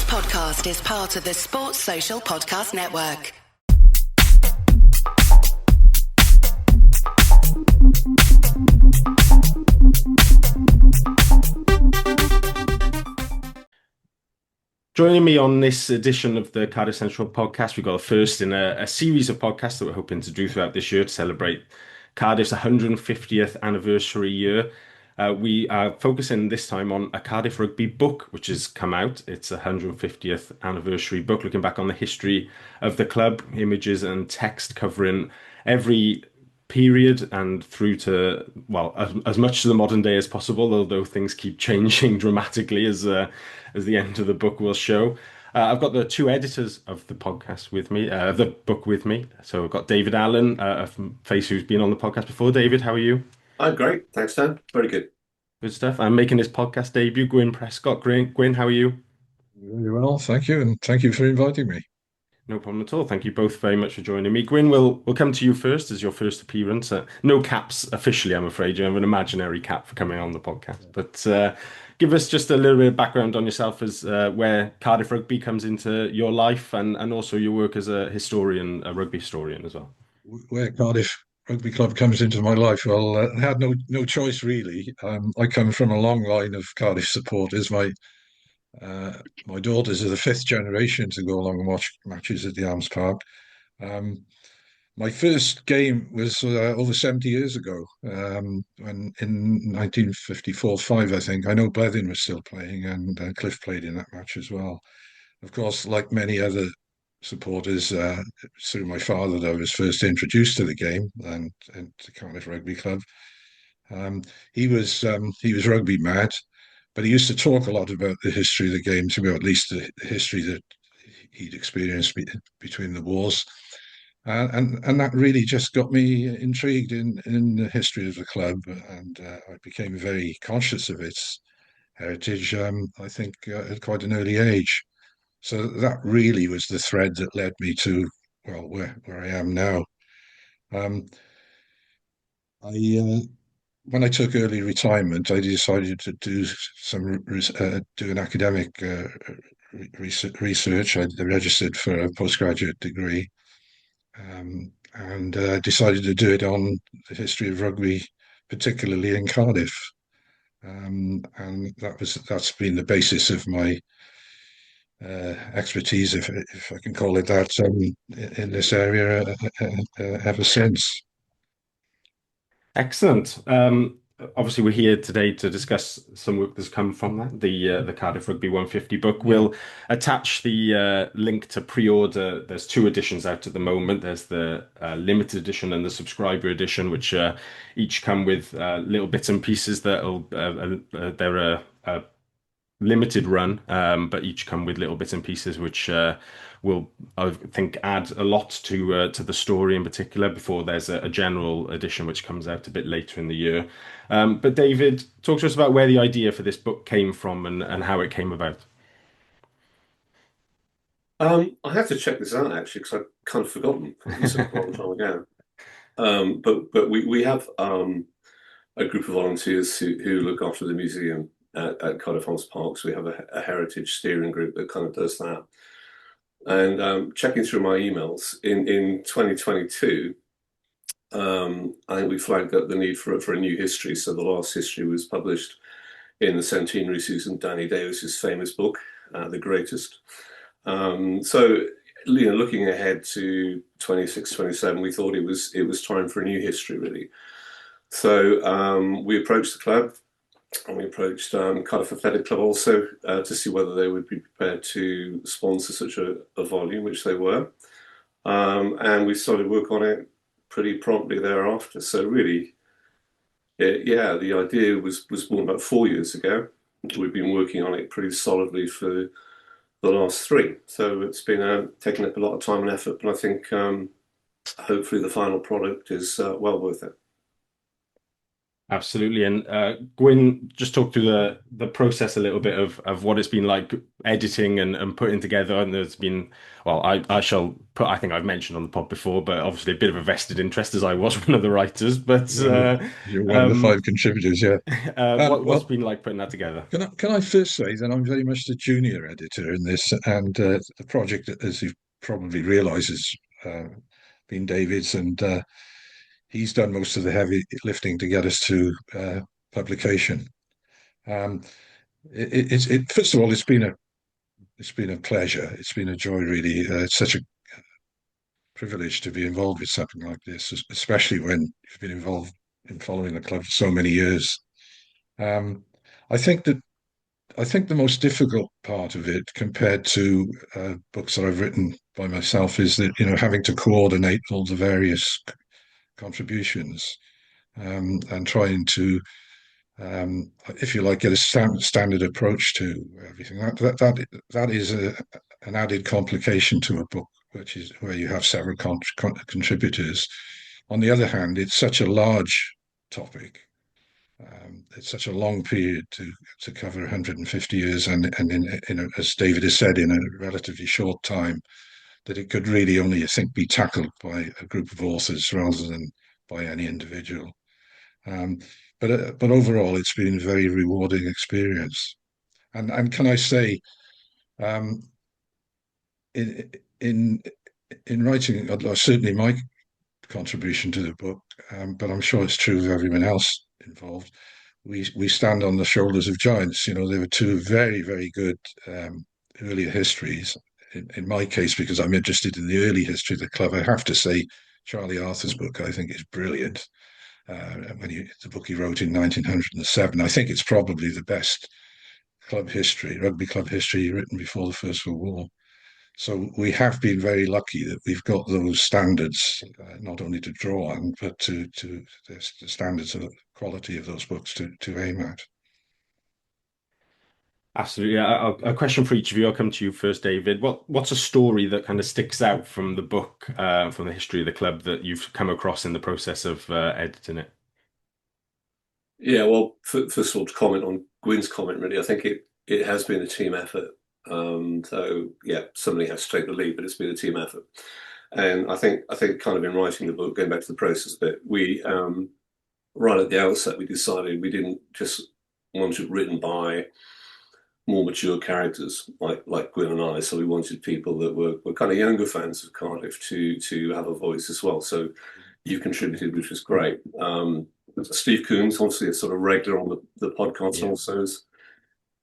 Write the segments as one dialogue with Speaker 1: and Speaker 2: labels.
Speaker 1: podcast is part of the Sports Social Podcast Network.
Speaker 2: Joining me on this edition of the Cardiff Central podcast, we've got a first in a series of podcasts that we're hoping to do throughout this year to celebrate Cardiff's 150th anniversary year. We are focusing this time on a Cardiff Rugby book, which has come out. It's a 150th anniversary book, looking back on the history of the club, images and text covering every period and through to, well, as much to the modern day as possible, although things keep changing dramatically as the end of the book will show. I've got the two editors of the podcast with me, the book with me. So I've got David Allen, a face who's been on the podcast before. David, how are you?
Speaker 3: I'm great. Thanks, Dan. Very good.
Speaker 2: Good stuff. I'm making this podcast debut, Gwyn Prescott. Gwyn, how are you?
Speaker 4: Very well, thank you, and thank you for inviting me.
Speaker 2: No problem at all. Thank you both very much for joining me. Gwyn, we'll come to you first as your first appearance. No caps officially, I'm afraid. You have an imaginary cap for coming on the podcast. But give us just a little bit of background on yourself as where Cardiff Rugby comes into your life and also your work as a historian, a rugby historian as well.
Speaker 4: Where Cardiff Rugby Club comes into my life, well, I had no choice really. I come from a long line of Cardiff supporters. My daughters are the fifth generation to go along and watch matches at the Arms Park. My first game was over 70 years ago, when in 1954-5, I think. I know Blethyn was still playing, and Cliff played in that match as well. Of course, like many other supporters, through my father, that I was first introduced to the game and to Cardiff Rugby Club. He was rugby mad, but he used to talk a lot about the history of the game to me, or at least the history that he'd experienced between the wars. And that really just got me intrigued in the history of the club, and I became very conscious of its heritage, I think, at quite an early age. So that really was the thread that led me to, well, where I am now. Um, when I took early retirement, I decided to do an academic research. I registered for a postgraduate degree, and decided to do it on the history of rugby, particularly in Cardiff. And that's been the basis of my expertise, if I can call it that, in this area ever since.
Speaker 2: Excellent. Obviously, we're here today to discuss some work that's come from that, the Cardiff Rugby 150 book. We'll attach the link to pre-order. There's two editions out at the moment. There's the limited edition and the subscriber edition, which each come with little bits and pieces that'll they're a limited run, but each come with little bits and pieces which will, I think, add a lot to the story in particular before there's a general edition which comes out a bit later in the year. But David, talk to us about where the idea for this book came from and how it came about.
Speaker 3: I have to check this out actually because I've kind of forgotten. It's a long time ago. But we have a group of volunteers who look after the museum at Cardiff Arms Park. So we have a heritage steering group that kind of does that. And checking through my emails in 2022, I think we flagged up the need for a new history. So the last history was published in the centenary season, Danny Davis's famous book, The Greatest. So looking ahead to 26, 27, we thought it was time for a new history, really. So we approached the club. And we approached Cardiff Athletic Club also to see whether they would be prepared to sponsor such a volume, which they were. And we started work on it pretty promptly thereafter. So really, the idea was born about 4 years ago. We've been working on it pretty solidly for the last 3. So it's been taking up a lot of time and effort, but I think hopefully the final product is well worth it.
Speaker 2: Absolutely. And Gwyn, just talk through the process a little bit of what it's been like editing and putting together. And there's been, well, I shall put, I think I've mentioned on the pod before, but obviously a bit of a vested interest as I was one of the writers. But
Speaker 4: You're one of the five contributors, yeah.
Speaker 2: what's
Speaker 4: Well,
Speaker 2: been like putting that together?
Speaker 4: can I first say that I'm very much the junior editor in this, and the project, as you probably realise, has been David's, and he's done most of the heavy lifting to get us to publication. Um, first of all, it's been a pleasure. It's been a joy, really. It's such a privilege to be involved with something like this, especially when you've been involved in following the club for so many years. Um, I think that I think the most difficult part of it, compared to books that I've written by myself, is that having to coordinate all the various contributions, and trying to, if you like, get a standard approach to everything. That is an added complication to a book, which is where you have several contributors. On the other hand, it's such a large topic. It's such a long period to cover 150 years, and as David has said, in a relatively short time, that it could really only, I think, be tackled by a group of authors rather than by any individual. Um, but overall, it's been a very rewarding experience. And can I say, um, in in in writing, certainly my contribution to the book, but I'm sure it's true of everyone else involved. We stand on the shoulders of giants. There were two very, very good earlier histories. In my case, because I'm interested in the early history of the club, I have to say Charlie Arthur's book, I think, is brilliant. The book he wrote in 1907, I think it's probably the best rugby club history written before the First World War. So we have been very lucky that we've got those standards, not only to draw on, but to the standards of quality of those books to aim at.
Speaker 2: Absolutely. A question for each of you. I'll come to you first, David. What's a story that kind of sticks out from the book, from the history of the club that you've come across in the process of editing it?
Speaker 3: Yeah, well, first of all, to comment on Gwyn's comment, really, I think it has been a team effort. So yeah, somebody has to take the lead, but it's been a team effort. And I think kind of in writing the book, going back to the process bit, we right at the outset we decided we didn't just want it written by more mature characters like Gwyn and I. So we wanted people that were kind of younger fans of Cardiff to have a voice as well. So you contributed, which was great. Steve Coombs, obviously a sort of regular on the podcast, also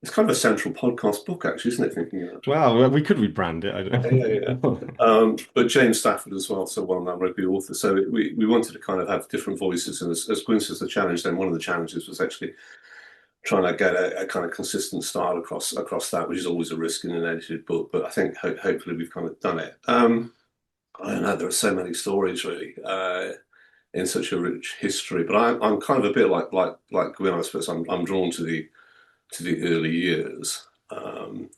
Speaker 3: it's kind of a central podcast book, actually, isn't it? Thinking of that.
Speaker 2: Well, we could rebrand it. I don't know.
Speaker 3: Yeah. But James Stafford as well, so well-known rugby author. So we wanted to kind of have different voices, and as Gwyn says, the challenge. Then one of the challenges was actually trying to get a kind of consistent style across that, which is always a risk in an edited book. But I think hopefully we've kind of done it. I don't know. There are so many stories really in such a rich history. But I'm kind of a bit like Gwyn, I suppose. I'm drawn to the early years, and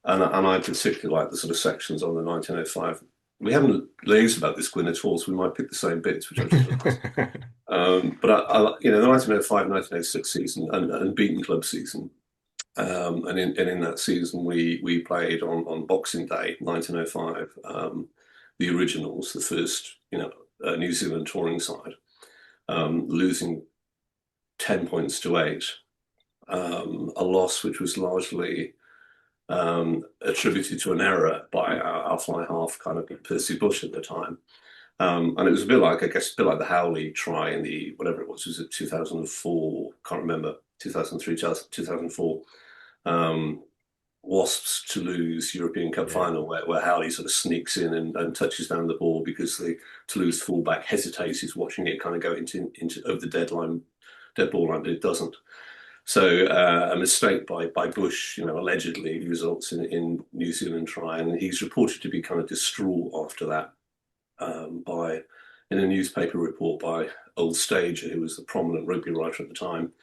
Speaker 3: I particularly like the sort of sections on the 1905. We haven't liaised about this, Gwyn, at all, so we might pick the same bits, which I just but the 1905-1906 season and beaten club season, and in that season we played on Boxing Day 1905, the originals, the first New Zealand touring side, losing 10 points to 8, a loss which was largely attributed to an error by our fly half, kind of Percy Bush at the time. And it was a bit like, I guess, the Howley try in the, whatever it was it 2004? Can't remember, 2003, 2004. Wasps Toulouse European Cup final, where Howley sort of sneaks in and touches down the ball because the Toulouse fullback hesitates, is watching it kind of go into over the dead ball line, but it doesn't. So a mistake by Bush, allegedly results in New Zealand try, and he's reported to be kind of distraught after that in a newspaper report by Old Stager, who was the prominent rugby writer at the time.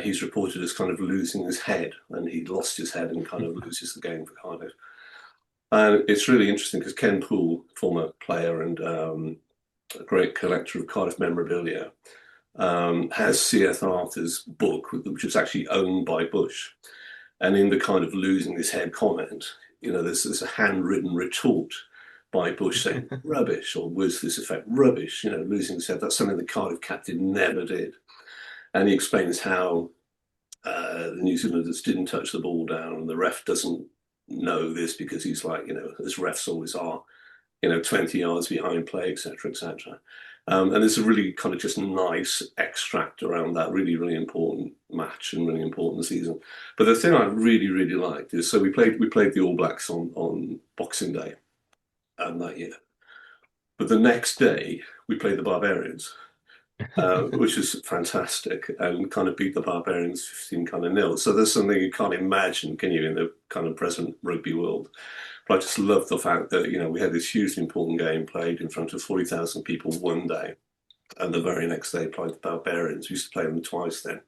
Speaker 3: He's reported as kind of losing his head, and he lost his head and kind of loses the game for Cardiff. And it's really interesting because Ken Poole, former player and a great collector of Cardiff memorabilia, has C.S. Arthur's book, which was actually owned by Bush. And in the kind of losing his head comment, there's a handwritten retort by Bush saying rubbish, or words to this effect, rubbish, losing his head. That's something the Cardiff captain never did. And he explains how the New Zealanders didn't touch the ball down, and the ref doesn't know this because he's like, as refs always are, 20 yards behind play, etc., etc. And there's a really kind of just nice extract around that really, really important match and really important season. But the thing I really, really liked is, so we played the All Blacks on Boxing Day that year. But the next day we played the Barbarians, which is fantastic, and kind of beat the Barbarians 15 kind of nil. So there's something you can't imagine, can you, in the kind of present rugby world. But I just love the fact that, we had this hugely important game played in front of 40,000 people one day, and the very next day played the Barbarians. We used to play them twice then,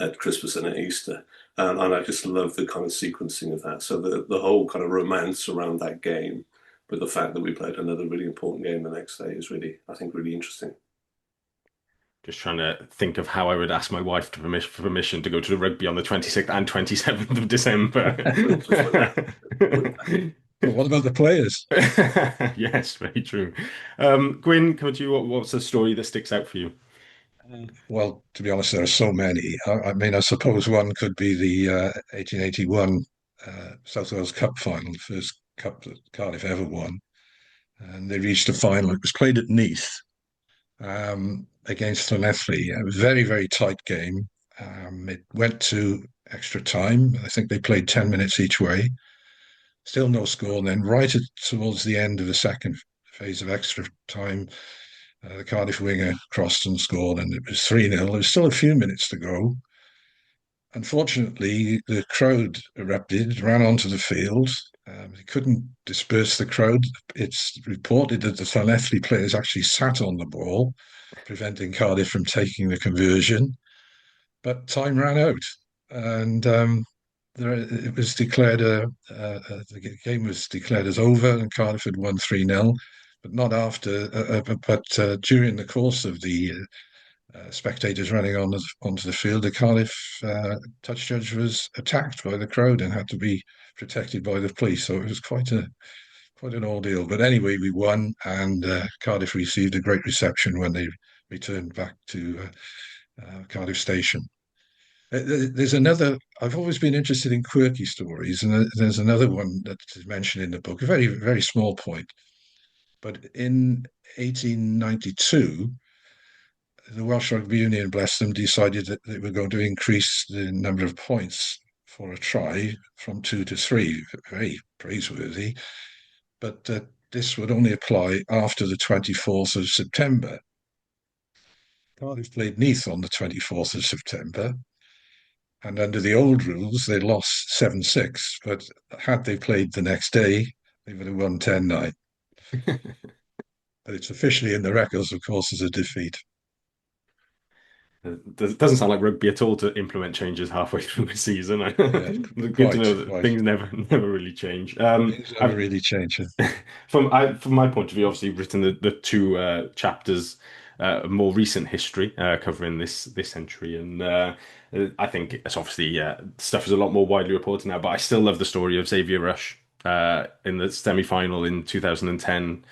Speaker 3: at Christmas and at Easter. And I just love the kind of sequencing of that. So the whole kind of romance around that game, but the fact that we played another really important game the next day is really, I think, really interesting.
Speaker 2: Just trying to think of how I would ask my wife for permission to go to the rugby on the 26th and 27th of December.
Speaker 4: Well, what about the players?
Speaker 2: Yes, very true. Gwyn, what's the story that sticks out for you?
Speaker 4: Well, to be honest, there are so many. I mean, I suppose one could be the 1881 South Wales Cup final, the first cup that Cardiff ever won. And they reached the final. It was played at Neath against Llanelli. A very, very tight game. It went to extra time. I think they played 10 minutes each way. Still no score. And then towards the end of the second phase of extra time, the Cardiff winger crossed and scored, and it was 3-0. There was still a few minutes to go. Unfortunately, the crowd erupted, ran onto the field. They couldn't disperse the crowd. It's reported that the Llanelli players actually sat on the ball, preventing Cardiff from taking the conversion. But time ran out, and it was declared the game was declared as over, and Cardiff had won 3-0, but not after. But during the course of the spectators running onto the field, the Cardiff touch judge was attacked by the crowd and had to be protected by the police. So it was quite an ordeal. But anyway, we won, and Cardiff received a great reception when they returned back to Cardiff Station. There's another. I've always been interested in quirky stories, and there's another one that is mentioned in the book. A very, very small point, but in 1892, the Welsh Rugby Union, bless them, decided that they were going to increase the number of points for a try from 2 to 3. Very praiseworthy, but this would only apply after the 24th of September. Cardiff played Neath on the 24th of September. And under the old rules, they lost 7-6. But had they played the next day, they would have won 10-9. But it's officially in the records, of course, as a defeat.
Speaker 2: It doesn't sound like rugby at all to implement changes halfway through the season.
Speaker 4: Yeah,
Speaker 2: Good to know that things never really change.
Speaker 4: Things never really change.
Speaker 2: From my point of view, obviously, you've written the two chapters, more recent history covering this century, and I think it's obviously stuff is a lot more widely reported now. But I still love the story of Xavier Rush in the semi-final in 2010.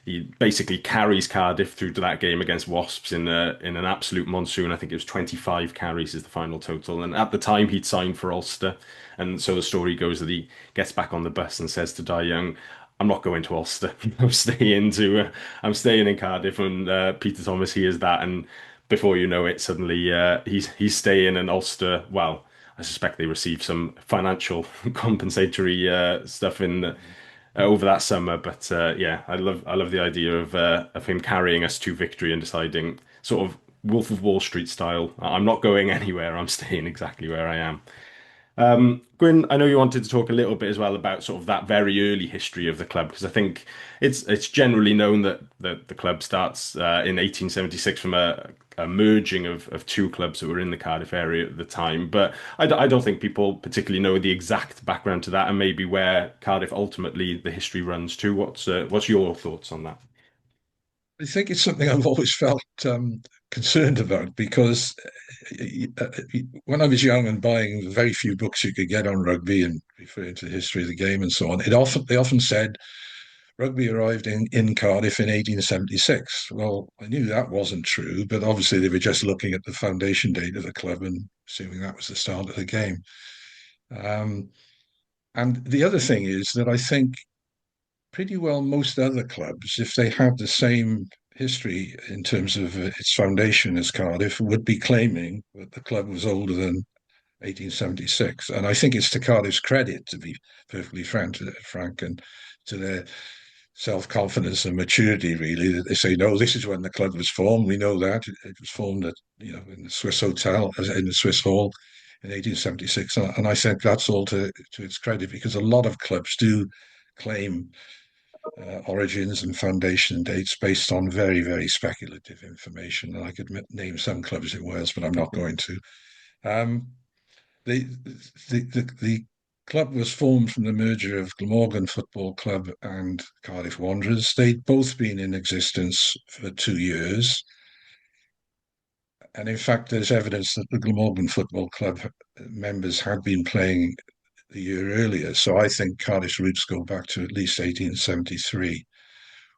Speaker 2: He basically carries Cardiff through to that game against Wasps in an absolute monsoon. I think it was 25 carries is the final total. And at the time, he'd signed for Ulster. And so the story goes that he gets back on the bus and says to Di Young, I'm not going to Ulster. I'm staying in Cardiff. And Peter Thomas hears that. And before you know it, suddenly he's staying in Ulster. Well, I suspect they received some financial compensatory stuff in over that summer. But yeah, I love the idea of him carrying us to victory and deciding, sort of Wolf of Wall Street style, I'm not going anywhere. I'm staying exactly where I am. Gwyn, I know you wanted to talk a little bit as well about sort of that very early history of the club, because I think it's generally known that the club starts in 1876 from a merging of two clubs that were in the Cardiff area at the time. But I don't think people particularly know the exact background to that, and maybe where Cardiff ultimately the history runs to. What's your thoughts on that?
Speaker 4: I think it's something I've always felt concerned about because when I was young and buying the very few books you could get on rugby and referring to the history of the game and so on, they often said rugby arrived in Cardiff in 1876. Well, I knew that wasn't true, but obviously they were just looking at the foundation date of the club and assuming that was the start of the game. Um, and the other thing is that I think pretty well most other clubs, if they had the same history in terms of its foundation as Cardiff, would be claiming that the club was older than 1876. And I think it's to Cardiff's credit, to be perfectly frank, and to their self-confidence and maturity, really, that they say, no, this is when the club was formed. We know that it was formed at, in the Swiss hotel, in the Swiss Hall in 1876. And I think that's all to its credit, because a lot of clubs do claim origins and foundation dates based on very, very speculative information. And I could name some clubs in Wales, but I'm not going to. Um, the, the club was formed from the merger of Glamorgan Football Club and Cardiff Wanderers. They'd both been in existence for 2 years. And in fact, there's evidence that the Glamorgan Football Club members had been playing the year earlier. So I think Cardiff's roots go back to at least 1873.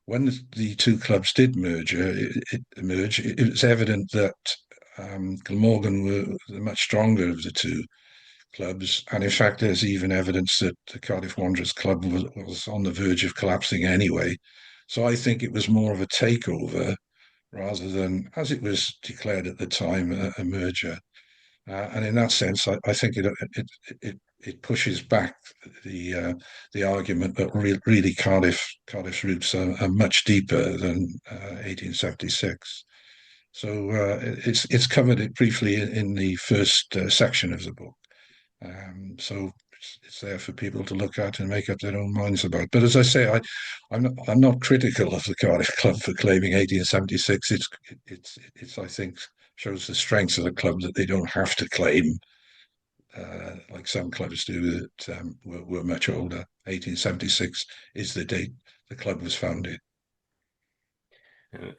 Speaker 4: When the two clubs did merge, it was evident that Glamorgan were the much stronger of the two clubs. And in fact, there's even evidence that the Cardiff Wanderers club was on the verge of collapsing anyway. So I think it was more of a takeover rather than, as it was declared at the time, a merger. And in that sense, I think it pushes back the argument that really Cardiff's roots are much deeper than 1876. So it's covered it briefly in the first section of the book. So it's there for people to look at and make up their own minds about. But as I say, I'm not critical of the Cardiff Club for claiming 1876. It's I think shows the strength of the club that they don't have to claim like some clubs do that were much older. 1876 is the date the club was founded.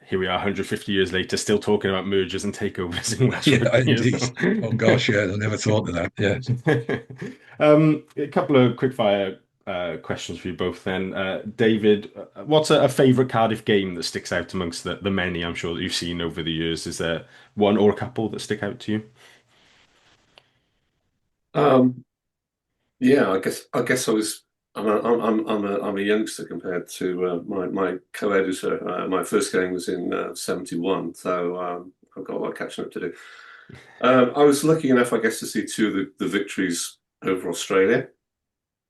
Speaker 2: Here we are 150 years later, still talking about mergers and takeovers in Welsh
Speaker 4: Yeah,
Speaker 2: rugby as
Speaker 4: indeed.
Speaker 2: well.
Speaker 4: Oh gosh, yeah, I never thought of that. Yeah.
Speaker 2: A couple of quickfire questions for you both then. David, what's a favourite Cardiff game that sticks out amongst the many I'm sure that you've seen over the years? Is there one or a couple that stick out to you?
Speaker 3: Yeah, I guess I was. I'm a youngster compared to my co-editor. My first game was in '71, so I've got a lot of catching up to do. I was lucky enough, I guess, to see two of the victories over Australia.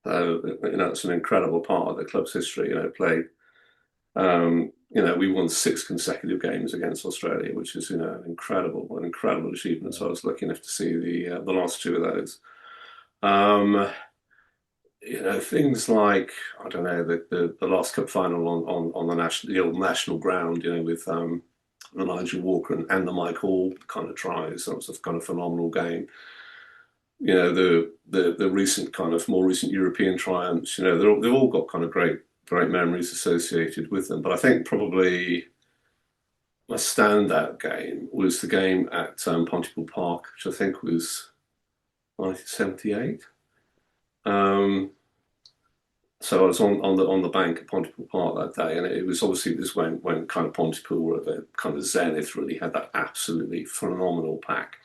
Speaker 3: It's an incredible part of the club's history. Played. We won 6 consecutive games against Australia, which is an incredible achievement. So I was lucky enough to see the last two of those. Things like, I don't know, the last cup final on the old national ground, with the Nigel Walker and the Mike Hall kind of tries. That was a kind of phenomenal game. The recent more recent European triumphs. They've all got kind of great memories associated with them. But I think probably my standout game was the game at Pontypool Park, which I think was 1978. So I was on the bank at Pontypool Park that day, and it was obviously this when kind of Pontypool were at the kind of zenith, really had that absolutely phenomenal pack.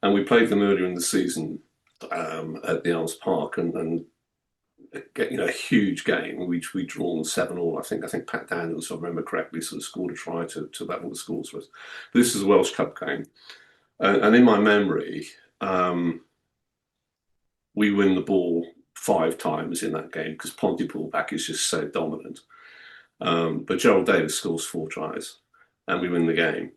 Speaker 3: And we played them earlier in the season at the Elms Park, and a huge game. We'd drawn 7-7. I think Pat Daniels, if I remember correctly, sort of scored a try to level the scores for us. But this is a Welsh Cup game, and in my memory, we win the ball 5 times in that game because Pontypool back is just so dominant. But Gerald Davis scores 4 tries, and we win the game.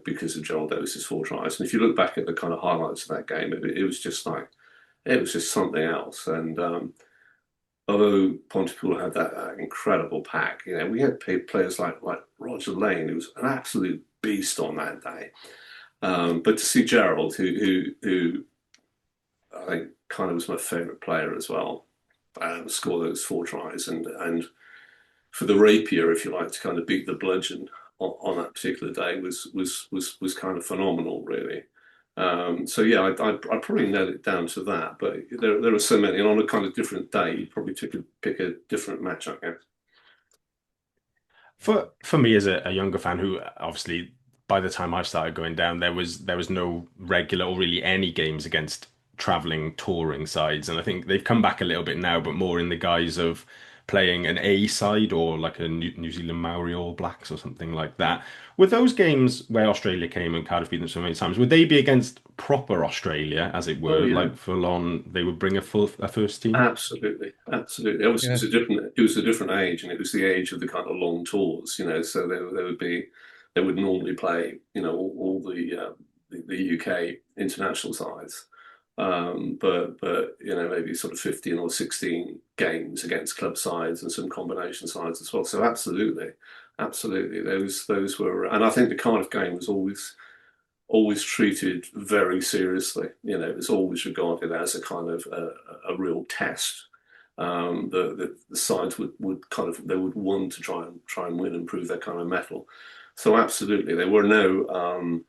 Speaker 3: Because of Gerald Davis's 4 tries. And if you look back at the kind of highlights of that game, it was just something else. And although Pontypool had that incredible pack, we had players like Roger Lane, who was an absolute beast on that day. But to see Gerald, who I think kind of was my favourite player as well, score those 4 tries, and for the rapier, if you like, to kind of beat the bludgeon on that particular day was kind of phenomenal, really. So yeah, I'd probably nail it down to that. But there are so many, and on a kind of different day, you probably pick a different match, I guess.
Speaker 2: For me as a younger fan who obviously by the time I started going down there was no regular or really any games against traveling touring sides, and I think they've come back a little bit now, but more in the guise of playing an A side or like a New Zealand Maori All Blacks or something like that. With those games where Australia came and Cardiff beat them so many times, would they be against proper Australia, as it
Speaker 3: Oh
Speaker 2: were,
Speaker 3: yeah.
Speaker 2: like full on? They would bring a first team.
Speaker 3: Absolutely, absolutely. Obviously,
Speaker 4: Yeah.
Speaker 3: it was a different age, and it was the age of the kind of long tours, you know. So they would normally play, you know, all the UK international sides, but you know, maybe sort of 15 or 16 games against club sides and some combination sides as well. So absolutely, absolutely, those were, and I think the Cardiff game was always treated very seriously. You know, it was always regarded as a kind of a real test. The sides would kind of they would want to try and win and prove their kind of mettle. So absolutely, there were no.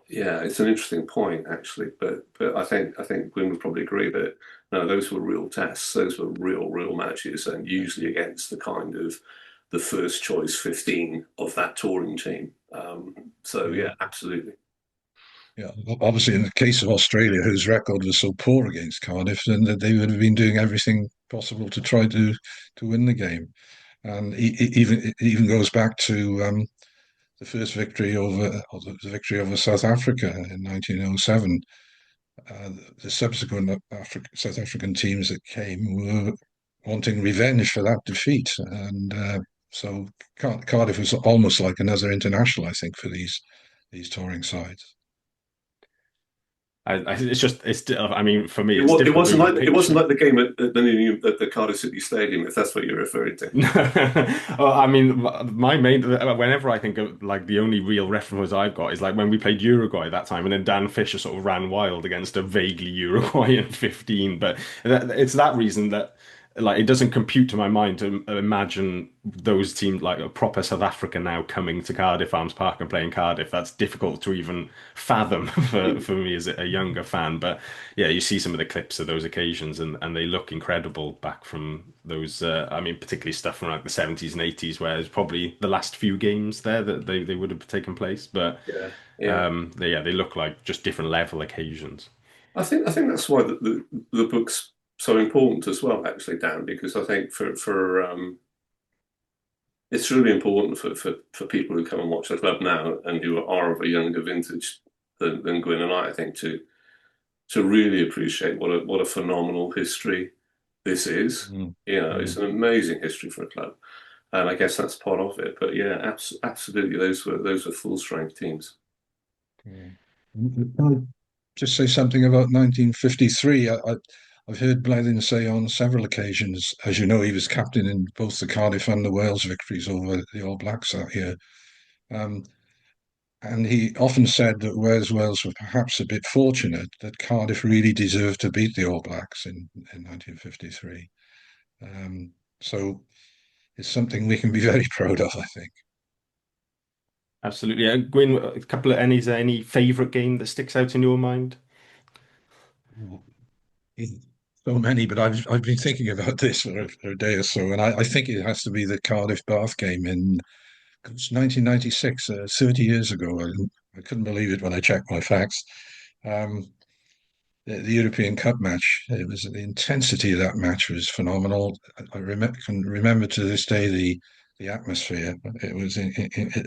Speaker 3: Yeah, it's an interesting point actually, but I think Gwyn would probably agree that no, those were real tests. Those were real matches, and usually against the kind of the first choice 15 of that touring team. So
Speaker 4: Yeah.
Speaker 3: yeah, absolutely.
Speaker 4: Yeah, obviously, in the case of Australia, whose record was so poor against Cardiff, then that they would have been doing everything possible to try to win the game. And it even goes back to the first victory or the victory over South Africa in 1907. The subsequent South African teams that came were wanting revenge for that defeat, and so Cardiff was almost like another international, I think, for these touring sides.
Speaker 2: I mean, for me, it's
Speaker 3: It
Speaker 2: difficult to
Speaker 3: wasn't
Speaker 2: even
Speaker 3: like
Speaker 2: picture.
Speaker 3: the game at the Cardiff City Stadium, if that's what you're referring to.
Speaker 2: Well, I mean, my main, whenever I think of like the only real reference I've got is like when we played Uruguay that time, and then Dan Fisher sort of ran wild against a vaguely Uruguayan 15. But it's that reason that like it doesn't compute to my mind to imagine those teams like a proper South Africa now coming to Cardiff Arms Park and playing Cardiff. That's difficult to even fathom for me as a younger fan. But yeah, you see some of the clips of those occasions, and they look incredible back from those. I mean, particularly stuff from like the 70s and 80s, where it's probably the last few games there that they would have taken place. But
Speaker 3: Yeah, yeah.
Speaker 2: they look like just different level occasions.
Speaker 3: I think that's why the book's so important as well, actually, Dan, because I think for it's really important for people who come and watch the club now and who are of a younger vintage than Gwyn and I think to really appreciate what a phenomenal history this is.
Speaker 4: Mm.
Speaker 3: You know, it's
Speaker 4: Mm.
Speaker 3: an amazing history for a club, and I guess that's part of it. But yeah, absolutely, those were full strength teams.
Speaker 4: Mm. Can I just say something about 1953? I've heard Blythin say on several occasions, as you know, he was captain in both the Cardiff and the Wales victories over the All Blacks that year. Um, and he often said that Wales were perhaps a bit fortunate that Cardiff really deserved to beat the All Blacks in 1953. So it's something we can be very proud of, I think.
Speaker 2: Absolutely. Gwyn, a couple of any favorite game that sticks out in your mind?
Speaker 4: So many, but I've been thinking about this for a day or so, and I think it has to be the Cardiff Bath game in it's 1996, 30 years ago. I couldn't believe it when I checked my facts. Um, the European Cup match. It was the intensity of that match was phenomenal. Can remember to this day the atmosphere. It was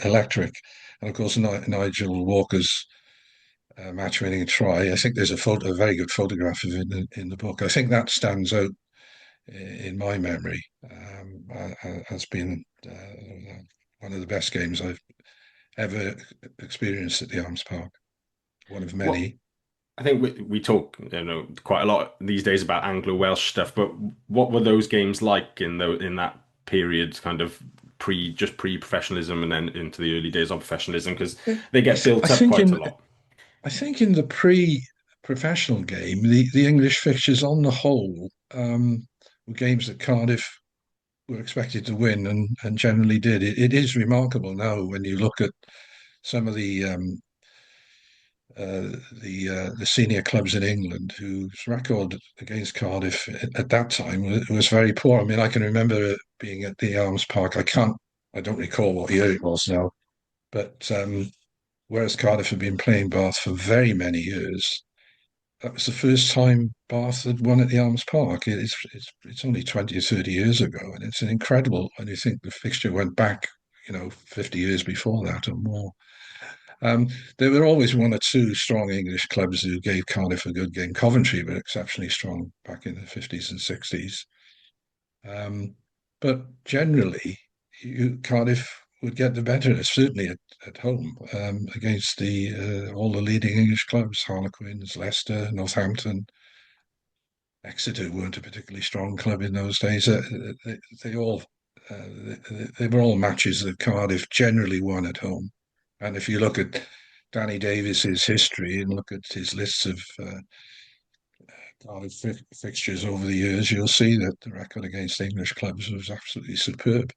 Speaker 4: electric, and of course Nigel Walker's match-winning try. I think there's a very good photograph of it in the book. I think that stands out in my memory as being one of the best games I've ever experienced at the Arms Park. One of
Speaker 2: What
Speaker 4: many.
Speaker 2: I think we talk, quite a lot these days about Anglo-Welsh stuff, but what were those games like in that period, kind of pre-professionalism and then into the early days of professionalism? Because they
Speaker 4: I,
Speaker 2: get
Speaker 4: th- I
Speaker 2: built up
Speaker 4: think
Speaker 2: quite a
Speaker 4: in
Speaker 2: lot.
Speaker 4: I think in the pre-professional game, the English fixtures on the whole were games that Cardiff were expected to win and generally did. It is remarkable now when you look at some of the senior clubs in England whose record against Cardiff at that time was very poor. I mean, I can remember being at the Arms Park. I don't recall what year it was now, but whereas Cardiff had been playing Bath for very many years, that was the first time Bath had won at the Arms Park. It's only 20 or 30 years ago, and it's an incredible. And you think the fixture went back, 50 years before that or more. Um, there were always one or two strong English clubs who gave Cardiff a good game. Coventry were exceptionally strong back in the 50s and 60s. But generally, Cardiff would get the better, certainly at home, against all the leading English clubs, Harlequins, Leicester, Northampton. Exeter weren't a particularly strong club in those days. They all they were all matches that Cardiff generally won at home. And if you look at Danny Davis's history and look at his lists of Cardiff fixtures over the years, you'll see that the record against English clubs was absolutely superb.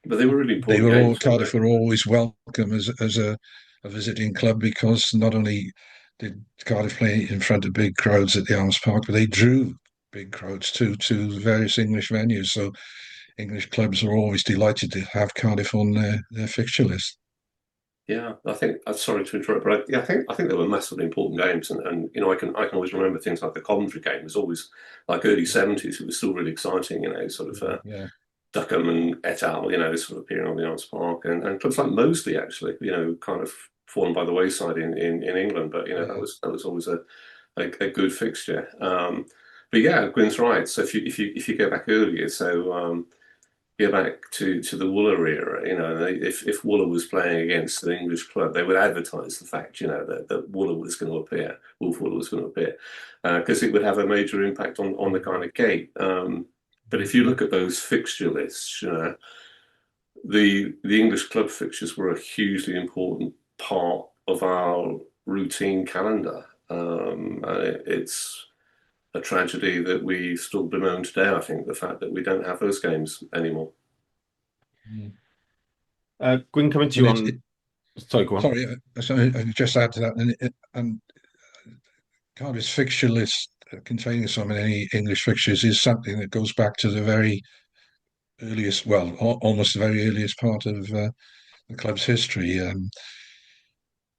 Speaker 3: But they were really important games, weren't
Speaker 4: Cardiff
Speaker 3: they?
Speaker 4: were always welcome as a visiting club because not only did Cardiff play in front of big crowds at the Arms Park, but they drew big crowds too to various English venues. So English clubs were always delighted to have Cardiff on their fixture list.
Speaker 3: Yeah, I think. I'm sorry to interrupt, but I think they were massively important games, and I can always remember things like the Coventry game was always like early 70s. It was still really exciting, sort of
Speaker 4: Yeah.
Speaker 3: Duckham and et al. Sort of appearing on the Arms Park, and clubs like Moseley actually, kind of fallen by the wayside in England, but that was always a good fixture. But yeah, Gwyn's right. So if you go back earlier, go back to the Wooler era, if Wooler was playing against an English club, they would advertise the fact, that Wooler was going to appear, Wolf Wooler was going to appear, because it would have a major impact on the kind of gate. But if you look at those fixture lists, the English club fixtures were a hugely important part of our routine calendar. It's a tragedy that we still bemoan today, I think, the fact that we don't have those games anymore.
Speaker 2: Gwyn, coming to you on. Sorry, go on.
Speaker 4: Sorry, I just add to that, and Cardiff's fixture list containing so many English fixtures is something that goes back to the very earliest, well, almost the very earliest part of the club's history.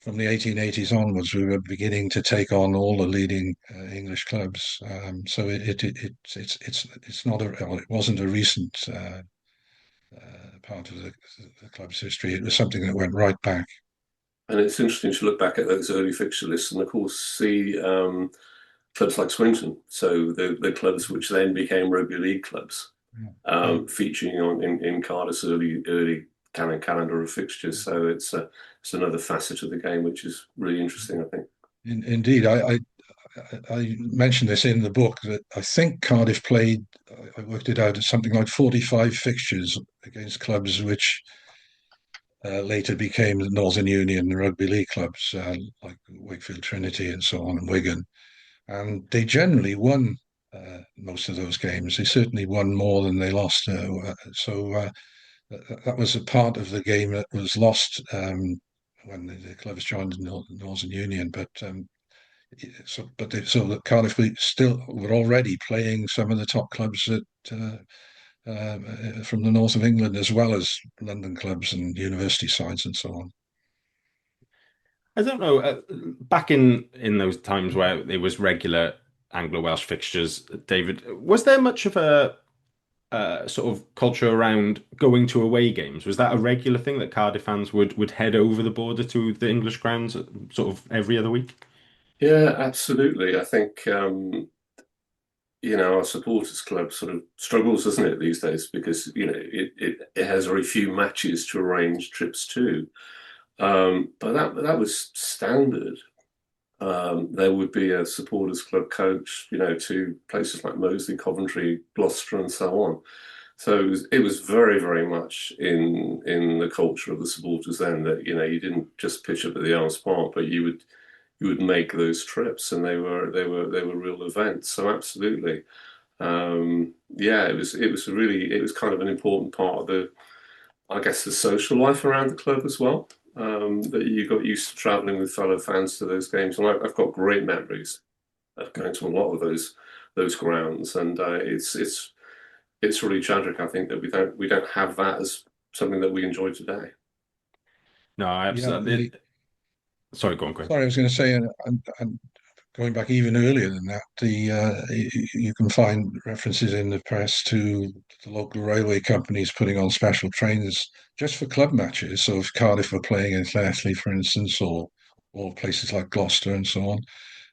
Speaker 4: From the 1880s onwards, we were beginning to take on all the leading English clubs. So it's not well, it wasn't a recent part of the club's history. It was something that went right back.
Speaker 3: And it's interesting to look back at those early fixture lists and, of course, see clubs like Swinton, so the clubs which then became rugby league clubs, featuring in Cardiff's early calendar of fixtures. So it's another facet of the game which is really interesting, I think.
Speaker 4: Indeed, I mentioned this in the book that I think Cardiff played. I worked it out as something like 45 fixtures against clubs which later became the Northern Union rugby league clubs like Wakefield Trinity and so on, and Wigan. And they generally won most of those games. They certainly won more than they lost. So that was a part of the game that was lost when the clubs joined the Northern Union. But so that Cardiff still were already playing some of the top clubs that from the north of England, as well as London clubs and university sides and so on.
Speaker 2: I don't know. Back in those times where there was regular Anglo-Welsh fixtures, David, was there much of a sort of culture around going to away games? Was that a regular thing that Cardiff fans would head over the border to the English grounds sort of every other week?
Speaker 3: Yeah, absolutely. I think our supporters club sort of struggles, doesn't it, these days, because it has very few matches to arrange trips to. But that was standard. There would be a supporters club coach, to places like Moseley, Coventry, Gloucester, and so on. So it was very, very much in the culture of the supporters then that you didn't just pitch up at the Arms Park, but you would make those trips, and they were real events. So absolutely. Yeah, it was kind of an important part of I guess, the social life around the club as well. That you got used to travelling with fellow fans to those games, and I've got great memories of going to a lot of those grounds, and it's really tragic. I think that we don't have that as something that we enjoy today.
Speaker 2: No, I
Speaker 4: Yeah,
Speaker 2: absolutely. Sorry, go on, Gwen.
Speaker 4: sorry, I was going to say, and going back even earlier than that, you can find references in the press to the local railway companies putting on special trains just for club matches. So if Cardiff were playing in Earthly, for instance, or places like Gloucester and so on,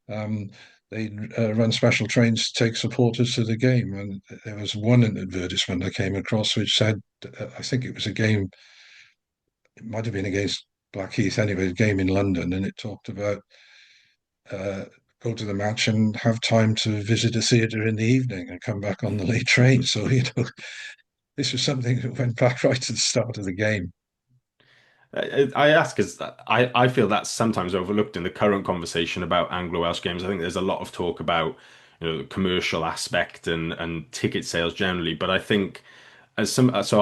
Speaker 4: um, they run special trains to take supporters to the game. And there was one advertisement I came across which said, I think it was a game, it might have been against Blackheath anyway, a game in London, and it talked about uh, go to the match and have time to visit a theatre in the evening and come back on the late train. So, this was something that went back right to the start of the game.
Speaker 2: I ask because I feel that's sometimes overlooked in the current conversation about Anglo-Welsh games. I think there's a lot of talk about, the commercial aspect and ticket sales generally, but I think so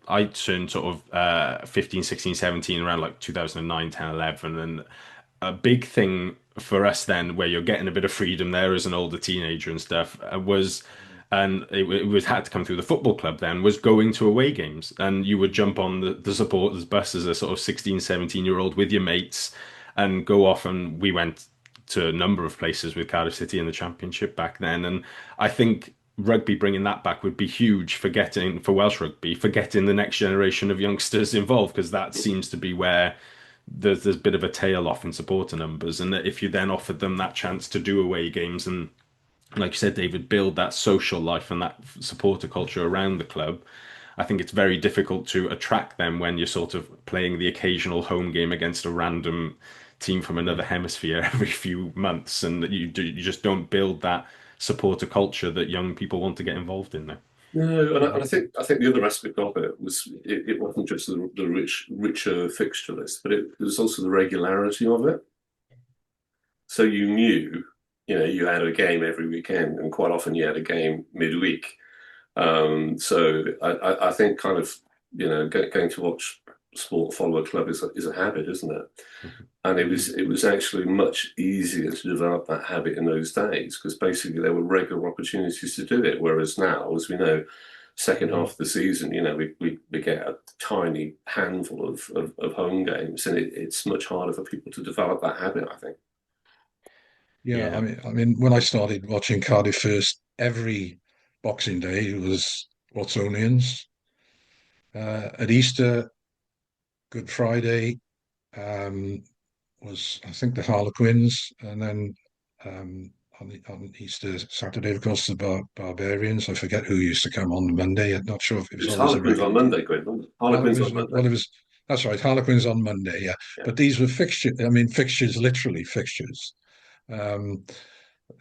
Speaker 2: I turned sort of 15, 16, 17 around like 2009, 10, 11, and a big thing for us then, where you're getting a bit of freedom there as an older teenager and stuff, was, and it was had to come through the football club then, was going to away games. And you would jump on the supporters bus as a sort of 16, 17 year old with your mates and go off. And we went to a number of places with Cardiff City in the Championship back then. And I think rugby bringing that back would be huge for Welsh rugby, for getting the next generation of youngsters involved, because that seems to be where there's a bit of a tail off in supporter numbers. And that if you then offered them that chance to do away games and, like you said, David, build that social life and that supporter culture around the club, I think it's very difficult to attract them when you're sort of playing the occasional home game against a random team from another hemisphere every few months, and that you just don't build that supporter culture that young people want to get involved in now.
Speaker 3: No, and
Speaker 4: Yeah,
Speaker 3: I think the other aspect of it was it wasn't just the richer fixture list, but it was also the regularity of it. So you knew, you had a game every weekend, and quite often you had a game midweek. So I think kind of, going to watch sport, follow a club is a habit, isn't it? And it was actually much easier to develop that habit in those days because basically there were regular opportunities to do it. Whereas now, as we know, second half of the season, we get a tiny handful of home games, and it's much harder for people to develop that habit, I think.
Speaker 4: yeah.
Speaker 2: Yeah.
Speaker 4: I mean, when I started watching Cardiff first, every Boxing Day was Watsonians. At Easter, Good Friday, um, was I think the Harlequins, and then on Easter Saturday, of course, the Barbarians. I forget who used to come on the Monday. I'm not sure if it
Speaker 3: It
Speaker 4: was
Speaker 3: was
Speaker 4: always a
Speaker 3: Harlequins
Speaker 4: regular.
Speaker 3: on Monday, Gwen.
Speaker 4: Oh, it
Speaker 3: Harlequins
Speaker 4: was
Speaker 3: on Monday.
Speaker 4: well, it was that's right, Harlequins on Monday, yeah.
Speaker 3: Yeah.
Speaker 4: But these were fixtures. I mean, fixtures, literally fixtures. Um,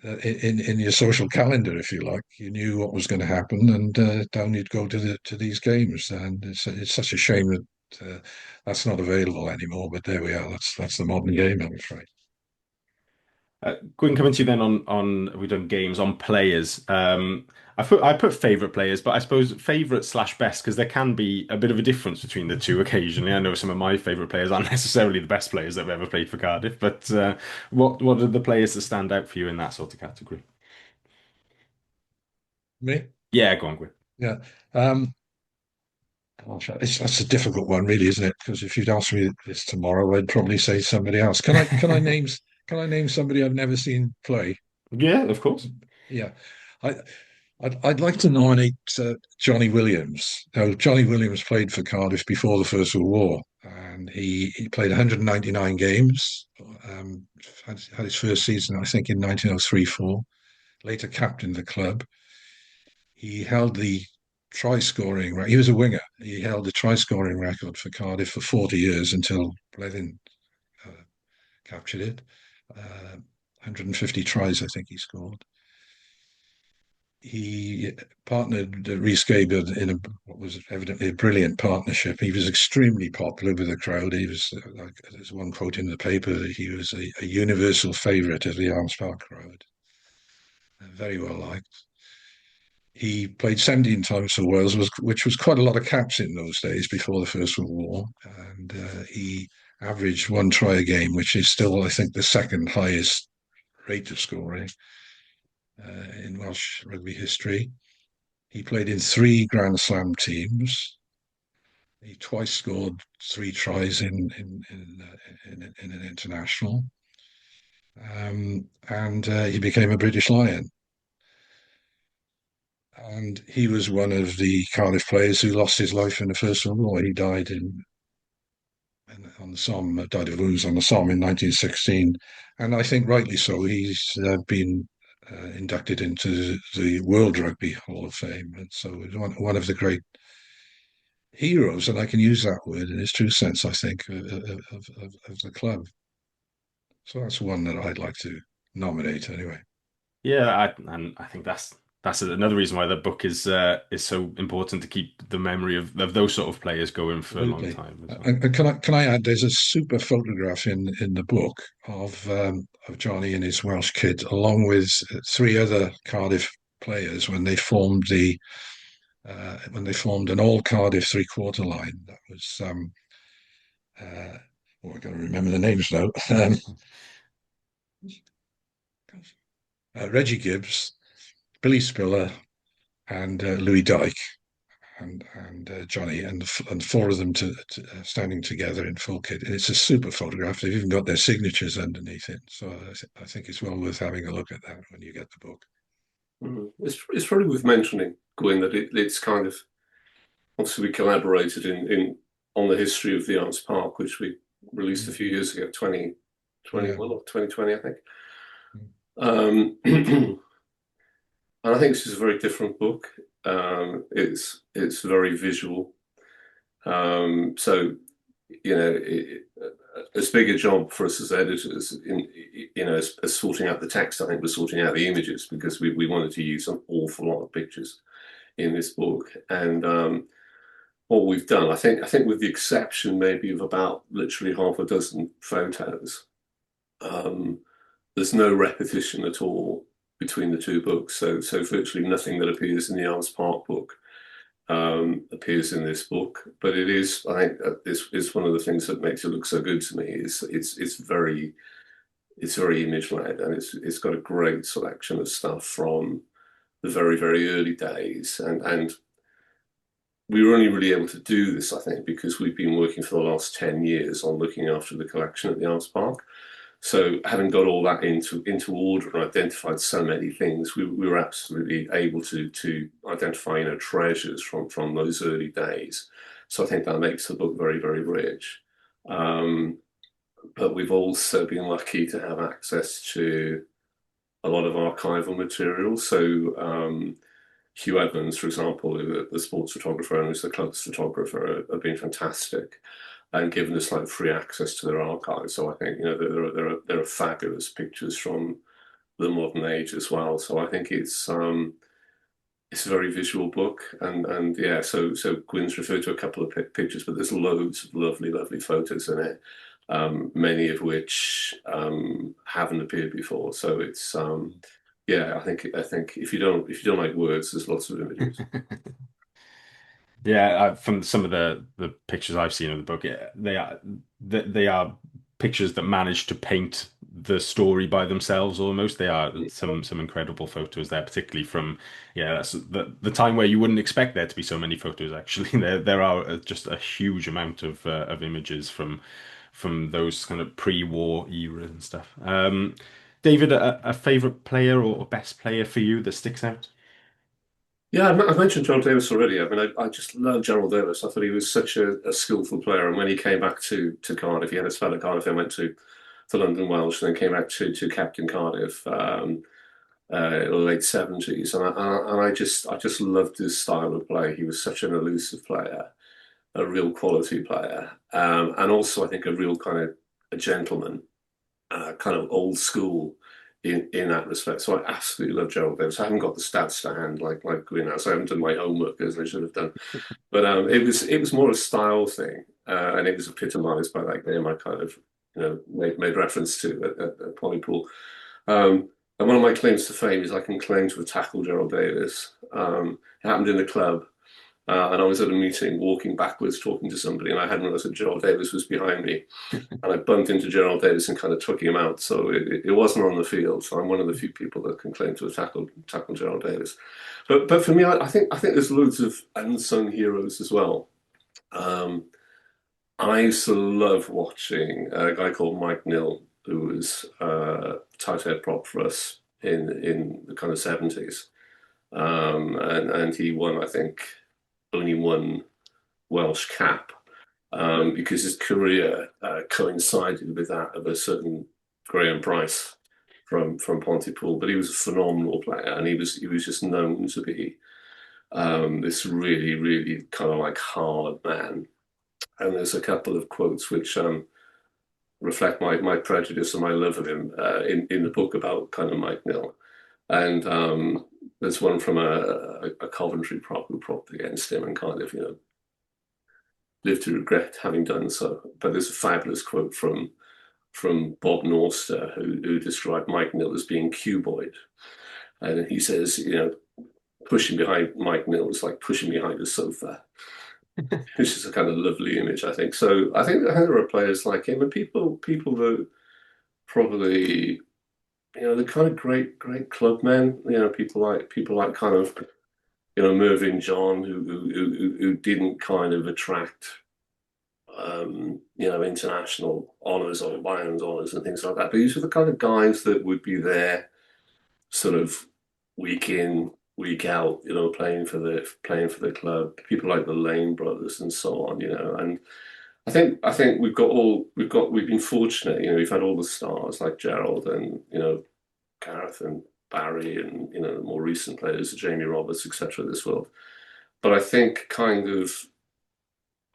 Speaker 4: in your social calendar, if you like, you knew what was going to happen, and down you'd go to these games. And it's such a shame that that's not available anymore. But there we are. That's the modern game, I'm afraid.
Speaker 2: Gwyn, coming to you then on we've done games on players. I put favorite players, but I suppose favorite slash best, because there can be a bit of a difference between the two occasionally. I know some of my favorite players aren't necessarily the best players that have ever played for Cardiff, but what are the players that stand out for you in that sort of category?
Speaker 4: Me?
Speaker 2: Yeah, go on, Gwyn.
Speaker 4: Yeah. Um, Gosh, that's a difficult one, really, isn't it? Because if you'd asked me this tomorrow, I'd probably say somebody else. Can I name somebody I've never seen play?
Speaker 2: Yeah, of course.
Speaker 4: Yeah, I I'd like to nominate Johnny Williams. Now, Johnny Williams played for Cardiff before the First World War, and he played 199 games. Had his first season, I think, in 1903-4. Later captained the club. He held the try scoring. He was a winger. He held the try scoring record for Cardiff for 40 years until Blethyn uh, captured it. 150 tries, I think he scored. He partnered Rhys Gabriel in what was evidently a brilliant partnership. He was extremely popular with the crowd. He was, like there's one quote in the paper, that he was a universal favourite of the Arms Park crowd. Very well liked. He played 17 times for Wales, which was quite a lot of caps in those days before the First World War. And he averaged 1 try a game, which is still, I think, the second highest rate of scoring in Welsh rugby history. He played in 3 Grand Slam teams. He twice scored 3 tries in an international, and he became a British Lion. And he was one of the Cardiff players who lost his life in the First World War. He died on the Somme, died of wounds on the Somme in 1916, and I think rightly so. He's been inducted into the World Rugby Hall of Fame, and so he's one of the great heroes, and I can use that word in its true sense, I think, of the club. So that's one that I'd like to nominate anyway.
Speaker 2: Yeah, and I think that's another reason why the book is so important, to keep the memory of those sort of players going for a long
Speaker 4: Absolutely.
Speaker 2: time as well.
Speaker 4: And can I add? There's a super photograph in the book of Johnny in his Welsh kit, along with 3 other Cardiff players when they formed an all Cardiff 3/4 line. That was I can't remember the names now. Reggie Gibbs, Billy Spiller, and Louis Dyke, and Johnny, and 4 of them standing together in full kit. And it's a super photograph. They've even got their signatures underneath it. So I think it's well worth having a look at that when you get the book.
Speaker 3: It's probably worth mentioning, Gwyn, that it's kind of, obviously we collaborated in on the history of the Arts Park, which we released a few years ago, 2021 or 2020, I think. And I think this is a very different book. It's very visual. So, as big a job for us as editors, as sorting out the text, I think we're sorting out the images, because we wanted to use an awful lot of pictures in this book. And what we've done, I think with the exception maybe of about literally half a dozen photos, there's no repetition at all between the 2 books. So virtually nothing that appears in the Arms Park book appears in this book. But it is, I think, this is one of the things that makes it look so good to me. It's very image led, and it's got a great selection of stuff from the very, very early days. And we were only really able to do this, I think, because we've been working for the last 10 years on looking after the collection at the Arms Park. So having got all that into order and identified so many things, we were absolutely able to identify, treasures from those early days. So I think that makes the book very, very rich. But we've also been lucky to have access to a lot of archival material. So Hugh Evans, for example, the sports photographer and who's the club's photographer, have been fantastic and given us free access to their archives. So I think there are fabulous pictures from the modern age as well. So I think it's a very visual book, and yeah. So Gwyn's referred to a couple of pictures, but there's loads of lovely, lovely photos in it, many of which haven't appeared before. So it's yeah. I think if you don't like words, there's lots of images.
Speaker 2: Yeah, from some of the pictures I've seen of the book, they are pictures that manage to paint the story by themselves almost. They are some incredible photos there, particularly from that's the time where you wouldn't expect there to be so many photos. Actually, there are just a huge amount of images from those kind of pre-war era and stuff. David, a favorite player or best player for you that sticks out?
Speaker 3: Yeah, I've mentioned John Davis already. I mean, I just love Gerald Davis. I thought he was such a skillful player. And when he came back to Cardiff, he had a spell at Cardiff and went to London Welsh, and then came back to captain Cardiff late 70s. And I just loved his style of play. He was such an elusive player, a real quality player, and also I think a real kind of a gentleman, kind of old school in that respect. So I absolutely love Gerald Davis. I haven't got the stats to hand like Gwyn has. I haven't done my homework as I should have done. But it was more a style thing, and it was epitomised by that game I kind of made reference to at Pontypool. And one of my claims to fame is I can claim to have tackled Gerald Davis. It happened in the club. And I was at a meeting, walking backwards, talking to somebody, and I hadn't realised that Gerald Davis was behind me. And I bumped into Gerald Davis and kind of took him out. So it wasn't on the field. So I'm one of the few people that can claim to have tackled Gerald Davis. But for me, I think there's loads of unsung heroes as well. I used to love watching a guy called Mike Nill, who was tight head prop for us in the kind of 70s. And he won, I think, only one Welsh cap because his career coincided with that of a certain Graham Price from Pontypool. But he was a phenomenal player, and he was just known to be this really, really kind of like hard man. And there's a couple of quotes which reflect my prejudice and my love of him in the book about kind of Mike Nill. And there's one from a Coventry prop who propped against him and kind of, lived to regret having done so. But there's a fabulous quote from Bob Norster who described Mike Nill as being cuboid. And he says, pushing behind Mike Nill is like pushing behind a sofa. Which is a kind of lovely image, I think. So I think there are players like him and people that probably, the kind of great club men. People like kind of, Mervyn John, who didn't kind of attract, international honours or Lions honours and things like that. But these were the kind of guys that would be there, sort of week in, week out, playing for the club. People like the Lane brothers and so on, And I think we've been fortunate. We've had all the stars like Gerald and Gareth and Barry and the more recent players, Jamie Roberts, etc. This world. But I think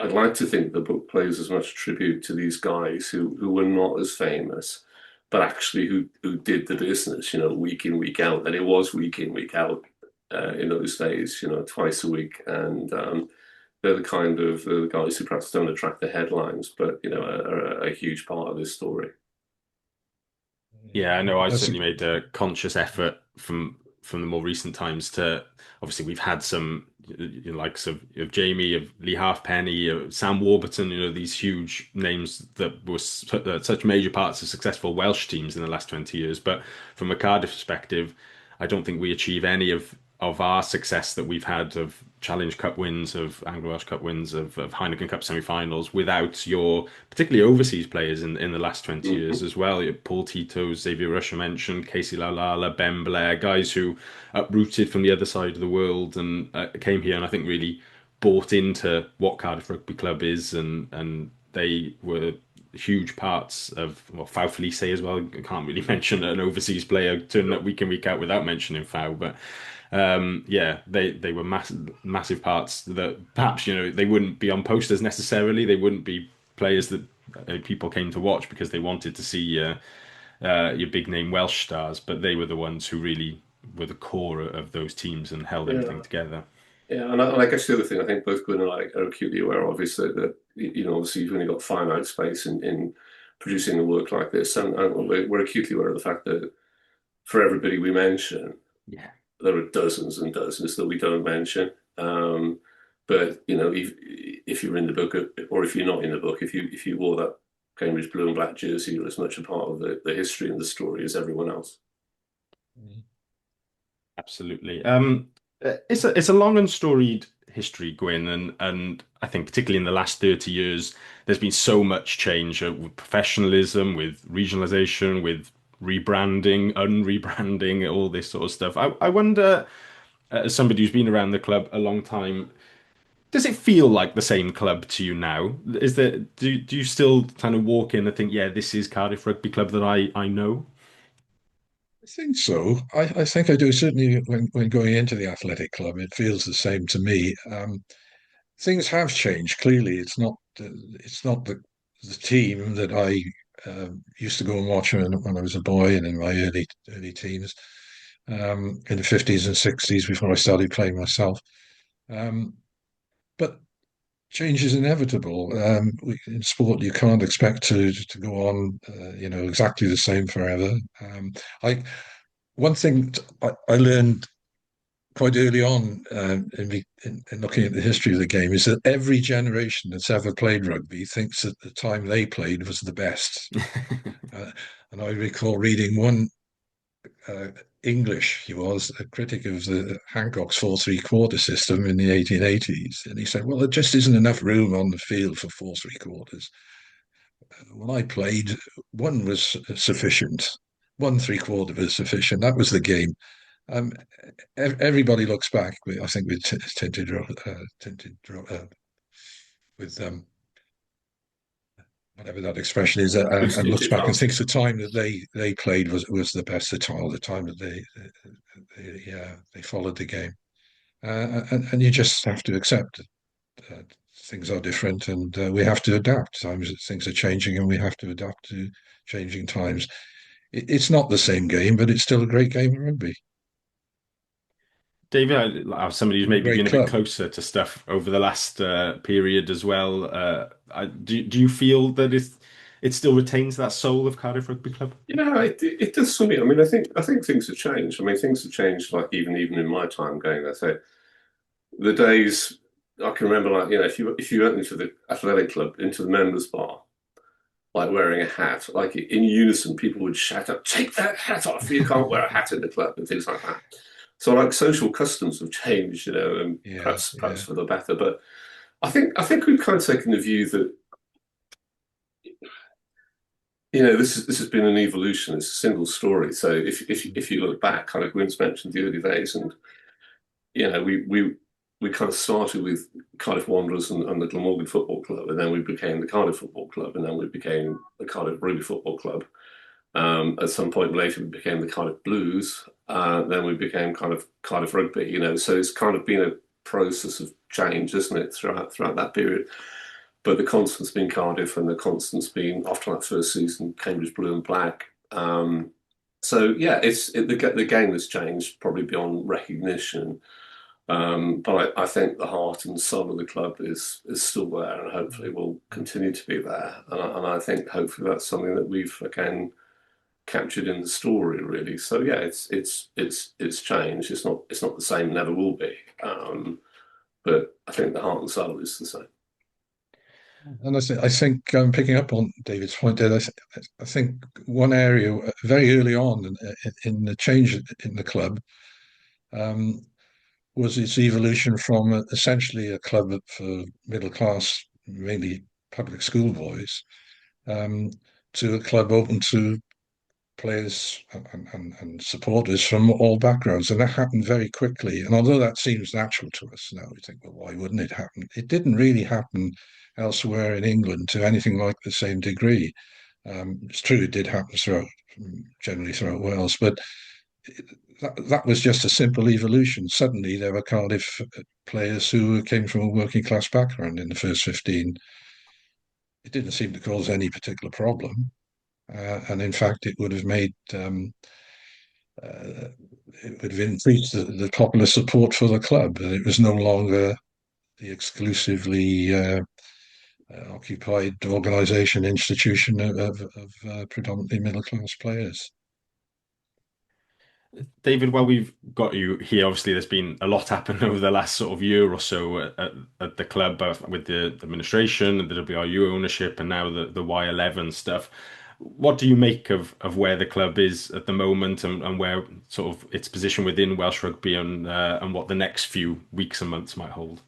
Speaker 3: I'd like to think the book plays as much tribute to these guys who were not as famous, but actually who did the business, week in, week out. And it was week in, week out in those days, twice a week. And they're the guys who perhaps don't attract the headlines, but, are a huge part of this story.
Speaker 2: Yeah, I know. I certainly made a conscious effort from the more recent times to, obviously we've had some likes of Jamie, of Lee Halfpenny, of Sam Warburton, these huge names that were such major parts of successful Welsh teams in the last 20 years. But from a Cardiff perspective, I don't think we achieve any of our success that we've had of Challenge Cup wins, of Anglo-Welsh Cup wins, of Heineken Cup semi-finals without your particularly overseas players in the last 20 years as well. Paul Tito, Xavier Rush I mentioned, Casey Laulala, Ben Blair, guys who uprooted from the other side of the world and came here and I think really bought into what Cardiff Rugby Club is, and they were huge parts of, Fau Felice as well. I can't really mention an overseas player turning up week in, week out without mentioning Fau, but they were massive parts that perhaps they wouldn't be on posters necessarily. They wouldn't be players that people came to watch because they wanted to see your big name Welsh stars, but they were the ones who really were the core of those teams and held everything together.
Speaker 3: Yeah, and I guess the other thing I think both Gwyn and I are acutely aware of is that obviously you've only got finite space in producing a work like this, and we're acutely aware of the fact that for everybody we mention, there are dozens and dozens that we don't mention. But if you're in the book, or if you're not in the book, if you wore that Cambridge blue and black jersey, you're as much a part of the history and the story as everyone else.
Speaker 2: Absolutely. It's a long and storied history, Gwyn, and I think particularly in the last 30 years, there's been so much change with professionalism, with regionalisation, with rebranding, unrebranding, all this sort of stuff. I wonder, as somebody who's been around the club a long time, does it feel like the same club to you now? Do you still kind of walk in and think, yeah, this is Cardiff Rugby Club that I know?
Speaker 4: I think so. I think I do. Certainly, when going into the athletic club, it feels the same to me. Things have changed. Clearly, it's not the team that I used to go and watch when I was a boy and in my early teens, in the 50s and 60s before I started playing myself. But change is inevitable. In sport, you can't expect to go on, exactly the same forever. I one thing I learned quite early on in looking at the history of the game is that every generation that's ever played rugby thinks that the time they played was the best. And I recall reading one English, he was a critic of the Hancock's 4-3-quarter system in the 1880s. And he said, well, there just isn't enough room on the field for 4-3-quarters. When I played, one was sufficient. 1-3-quarter was sufficient. That was the game. Um, everybody looks back. I think with with whatever that expression is, and looks back and thinks the time that they played was the best, the time that they followed the game, and you just have to accept that things are different, and we have to adapt. Things are changing, and we have to adapt to changing times. It's not the same game, but it's still a great game of rugby.
Speaker 2: David, as somebody who's
Speaker 4: And a
Speaker 2: maybe
Speaker 4: great
Speaker 2: been a bit
Speaker 4: club.
Speaker 2: closer to stuff over the last period as well, do you feel that it still retains that soul of Cardiff Rugby Club?
Speaker 3: Yeah, it does for me. I mean, I think things have changed. I mean, things have changed. Like even in my time going there. So the days I can remember, like if you went into the athletic club, into the members bar, like wearing a hat, like in unison, people would shout out, "Take that hat off! You can't wear a hat in the club," and things like that. So like social customs have changed, and
Speaker 4: Yeah,
Speaker 3: perhaps
Speaker 4: yeah.
Speaker 3: for the better. But I think we've kind of taken the view that this has been an evolution. It's a single story. So if you look back, kind of Gwyn's mentioned the early days, and we kind of started with Cardiff Wanderers and the Glamorgan Football Club, and then we became the Cardiff Football Club, and then we became the Cardiff Rugby Football Club. At some point later, we became the Cardiff Blues. Then we became kind of Cardiff Rugby. So it's kind of been a process of change, isn't it, throughout that period? But the constant's been Cardiff, and the constant's been after that first season, Cambridge Blue and Black. So yeah, the game has changed probably beyond recognition. But I think the heart and soul of the club is still there, and hopefully will continue to be there. And I think hopefully that's something that we've again captured in the story, really. So yeah, it's changed. It's not the same. Never will be. But I think the heart and soul is the same.
Speaker 4: And I think picking up on David's point there, I think one area very early on in the change in the club um, was its evolution from essentially a club for middle class, mainly public school boys, um, to a club open to players and supporters from all backgrounds. And that happened very quickly. And although that seems natural to us now, we think, well, why wouldn't it happen? It didn't really happen elsewhere in England to anything like the same degree. It's true it did happen generally throughout Wales, but that was just a simple evolution. Suddenly there were Cardiff players who came from a working class background in the first 15. It didn't seem to cause any particular problem. And in fact, it would have uh, it would have increased the popular support for the club. It was no longer the exclusively occupied organisation institution of predominantly middle class players.
Speaker 2: David, while we've got you here, obviously there's been a lot happened over the last sort of year or so at the club, with the administration and the WRU ownership, and now the Y11 stuff. What do you make of where the club is at the moment, and where sort of its position within Welsh rugby, and what the next few weeks and months might hold?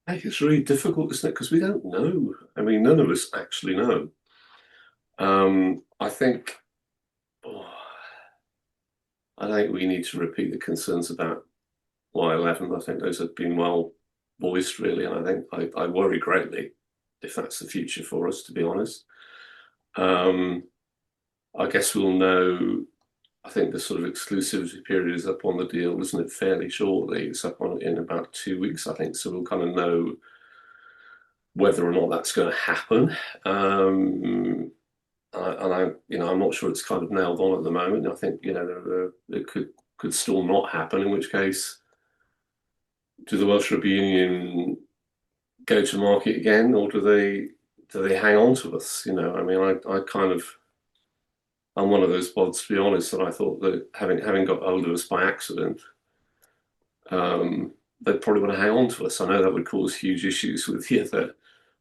Speaker 3: I think it's really difficult, isn't it? Because we don't know. I mean, none of us actually know. I think. Oh, I think we need to repeat the concerns about Y11. I think those have been well voiced, really, and I think I worry greatly if that's the future for us, to be honest. Um, I guess we'll know. I think the sort of exclusivity period is up on the deal, isn't it? Fairly shortly. It's up on in about 2 weeks, I think. So we'll kind of know whether or not that's going to happen. I'm not sure it's kind of nailed on at the moment. I think it could still not happen. In which case, do the Welsh Rugby Union go to market again, or do they hang on to us? I mean, I kind of I'm one of those bods, to be honest, and I thought that having got hold of us by accident, they'd probably want to hang on to us. I know that would cause huge issues with the other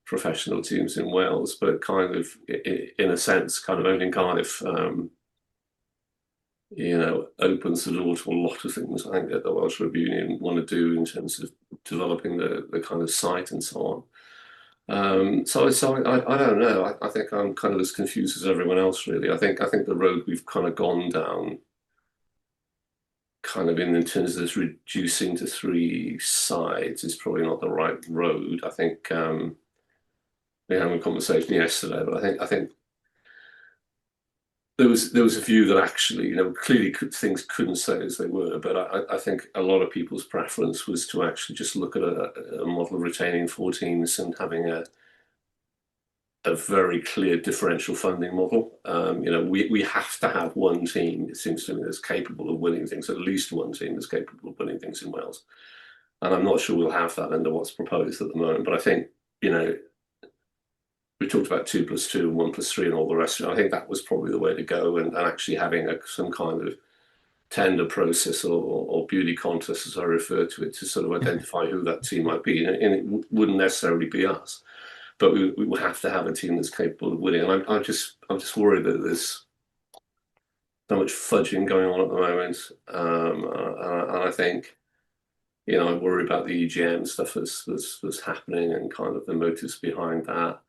Speaker 3: professional teams in Wales, but kind of, in a sense, kind of owning Cardiff, opens the door to a lot of things I think that the Welsh Rugby Union want to do in terms of developing the kind of site and so on. So I don't know. I think I'm kind of as confused as everyone else, really. I think the road we've kind of gone down, kind of in terms of this reducing to 3 sides, is probably not the right road. I think we had a conversation yesterday, but I think there was a view that actually, clearly things couldn't stay as they were, but I think a lot of people's preference was to actually just look at a model of retaining 4 teams and having a very clear differential funding model. We have to have one team, it seems to me, that's capable of winning things, at least one team that's capable of winning things in Wales. And I'm not sure we'll have that under what's proposed at the moment, but I think, we talked about 2+2 and 1+3 and all the rest of it. I think that was probably the way to go, and actually having some kind of tender process or beauty contest, as I refer to it, to sort of identify who that team might be. And it wouldn't necessarily be us, but we will have to have a team that's capable of winning. And I'm just worried that there's so much fudging going on at the moment, and I think, I worry about the EGM stuff that's happening and kind of the motives behind that.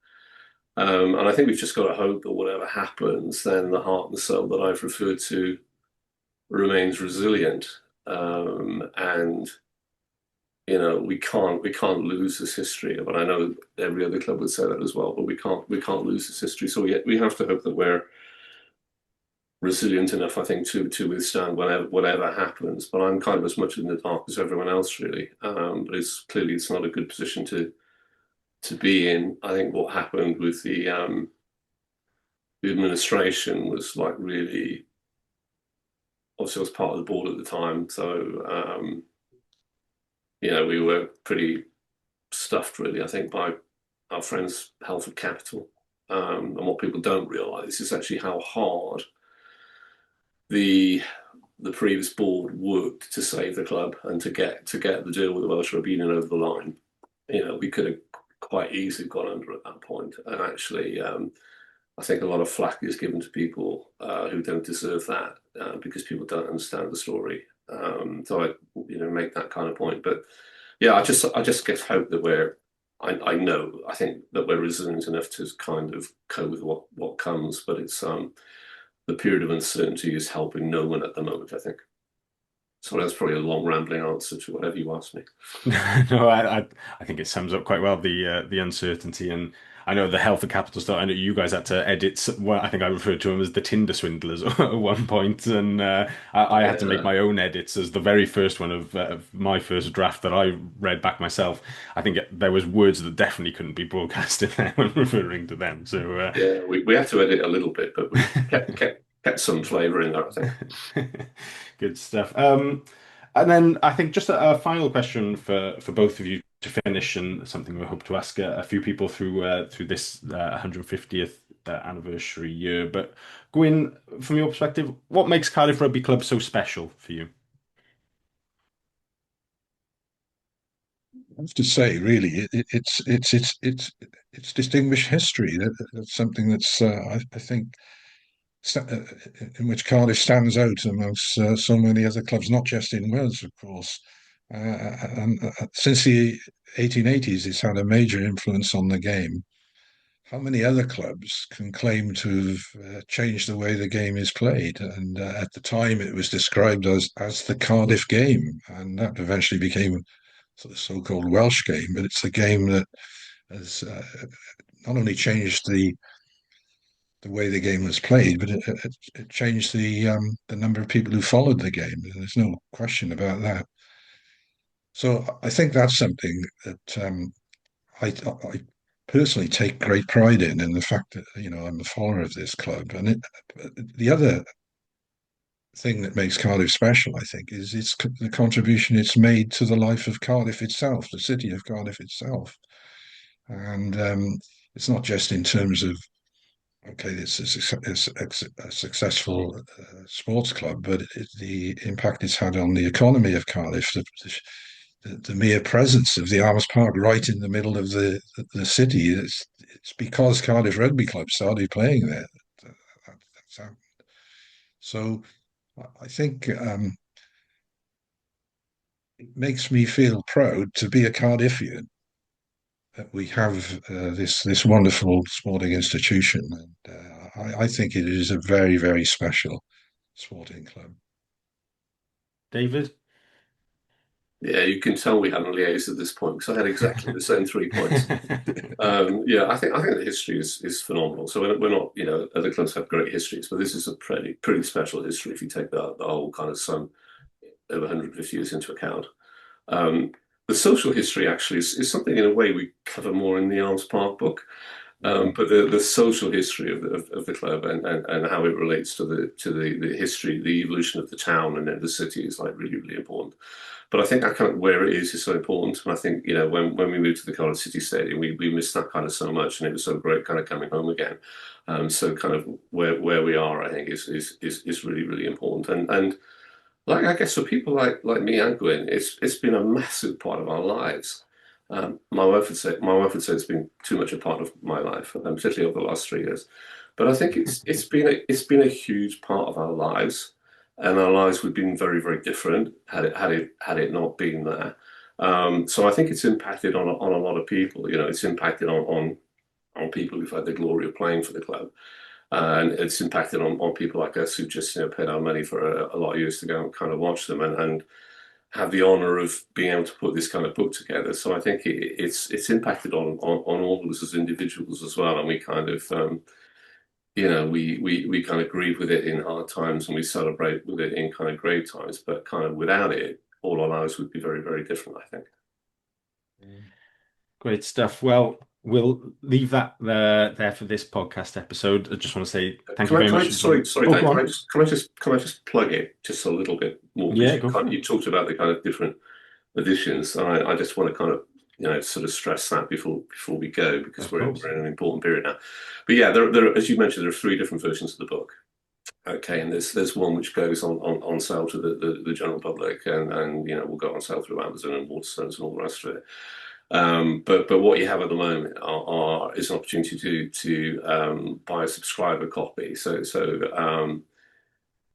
Speaker 3: And I think we've just got to hope that whatever happens, then the heart and soul that I've referred to remains resilient. And we can't lose this history. But I know every other club would say that as well. But we can't lose this history. So we have to hope that we're resilient enough, I think, to withstand whatever happens. But I'm kind of as much in the dark as everyone else, really. But it's not a good position to be in. I think what happened with the administration was like really, obviously I was part of the board at the time, so we were pretty stuffed, really, I think, by our friends Halford Capital. And what people don't realise is actually how hard the previous board worked to save the club and to get the deal with the Welsh Rugby Union over the line. We could have quite easily gone under at that point. And actually, I think a lot of flack is given to people who don't deserve that because people don't understand the story. So I, make that kind of point. But yeah, I just get hope that I think that we're resilient enough to kind of cope with what comes. But it's the period of uncertainty is helping no one at the moment, I think. So that's probably a long rambling answer to whatever you asked me.
Speaker 2: No, I think it sums up quite well the uncertainty, and I know the health of capital stuff. I know you guys had to edit. Well, I think I referred to them as the Tinder swindlers at one point, and I had to make my own edits as the very first one of my first draft that I read back myself. I think there was words that definitely couldn't be broadcast in there when referring to them. So
Speaker 3: yeah, we had to edit a little bit, but we kept some flavour in there, I think.
Speaker 2: Good stuff. And then I think just a final question for both of you to finish, and something we hope to ask a few people through this 150th anniversary year. But Gwyn, from your perspective, what makes Cardiff Rugby Club so special for you?
Speaker 4: I have to say, really, it's distinguished history. That's something that's I think in which Cardiff stands out amongst so many other clubs, not just in Wales, of course. And since the 1880s, it's had a major influence on the game. How many other clubs can claim to have changed the way the game is played? And at the time, it was described as the Cardiff game, and that eventually became the so-called Welsh game. But it's a game that has not only changed the way the game was played, but it changed the number of people who followed the game. There's no question about that. So I think that's something that I personally take great pride in the fact that I'm a follower of this club. And the other thing that makes Cardiff special, I think, is the contribution it's made to the life of Cardiff itself, the city of Cardiff itself. And it's not just in terms of okay, it's a successful sports club, but the impact it's had on the economy of Cardiff, the mere presence of the Arms Park right in the middle of the city, it's because Cardiff Rugby Club started playing there. That's how. So I think it makes me feel proud to be a Cardiffian that we have this wonderful sporting institution, and I think it is a very, very special sporting club.
Speaker 2: David?
Speaker 3: Yeah, you can tell we hadn't liaised at this point because I had exactly the same 3 points. Yeah, I think the history is phenomenal. So we're not, other clubs have great histories, but this is a pretty special history if you take the whole kind of sum over 150 years into account. Um, the social history actually is something in a way we cover more in the Arms Park book. But the social history of the club and how it relates to the history, the evolution of the town and then the city is like really, really important. But I think that kind of where it is so important. And I think, when we moved to the Cardiff City Stadium, we missed that kind of so much, and it was so great kind of coming home again. So kind of where we are, I think, is really, really important. And like I guess for people like me and Gwyn, it's been a massive part of our lives. My wife would say it's been too much a part of my life, particularly over the last 3 years. But I think it's been a huge part of our lives, and our lives would have been very, very different had it not been there. So I think it's impacted on a lot of people. It's impacted on people who've had the glory of playing for the club. And it's impacted on people like us who just paid our money for a lot of years to go and kind of watch them and have the honor of being able to put this kind of book together. So I think it's impacted on all of us as individuals as well, and we kind of we kind of grieve with it in hard times and we celebrate with it in kind of great times. But kind of without it, all our lives would be very, very different, I think.
Speaker 2: Great stuff. Well, we'll leave that there for this podcast episode. I just want to say thank you very much.
Speaker 3: Sorry,
Speaker 2: Oh,
Speaker 3: Dan,
Speaker 2: go on.
Speaker 3: can I just plug it just a little bit more?
Speaker 2: Yeah,
Speaker 3: Because
Speaker 2: go for it.
Speaker 3: you talked about the kind of different editions, and I just want to kind of sort of stress that before we go, because
Speaker 2: Of
Speaker 3: we're
Speaker 2: course.
Speaker 3: in an important period now. But yeah, there as you mentioned, there are 3 different versions of the book. Okay, and there's one which goes on sale to the general public, and will go on sale through Amazon and Waterstones and all the rest of it. But what you have at the moment is an opportunity to buy a subscriber copy. So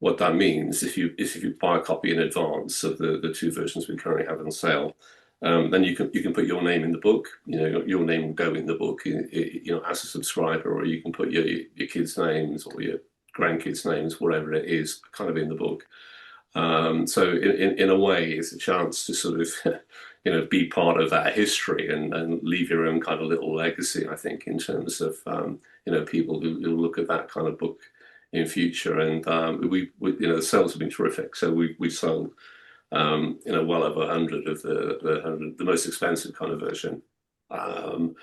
Speaker 3: what that means, if you buy a copy in advance of the 2 versions we currently have on sale, then you can put your name in the book. Your name will go in the book, as a subscriber, or you can put your kids' names or your grandkids' names, whatever it is, kind of in the book. So in a way, it's a chance to sort of, be part of that history and leave your own kind of little legacy, I think, in terms of, people who look at that kind of book in future. And the sales have been terrific. So we sold, well over 100 of the most expensive kind of version. And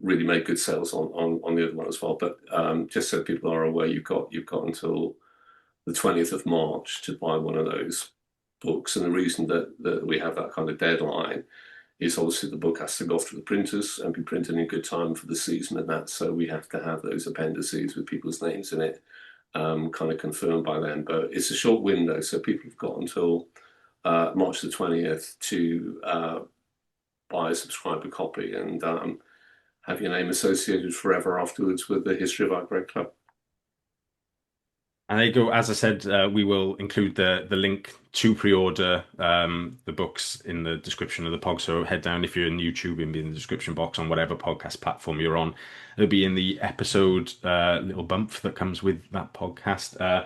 Speaker 3: really made good sales on the other one as well. But just so people are aware, you've got until the 20th of March to buy one of those books. And the reason that we have that kind of deadline is obviously the book has to go off to the printers and be printed in good time for the season and that. So we have to have those appendices with people's names in it kind of confirmed by then. But it's a short window, so people have got until March the 20th to buy a subscriber copy and have your name associated forever afterwards with the history of our great club.
Speaker 2: And there you go. As I said, we will include the link to pre-order the books in the description of the pod. So head down if you're in YouTube, it'll be in the description box on whatever podcast platform you're on. It'll be in the episode little bump that comes with that podcast.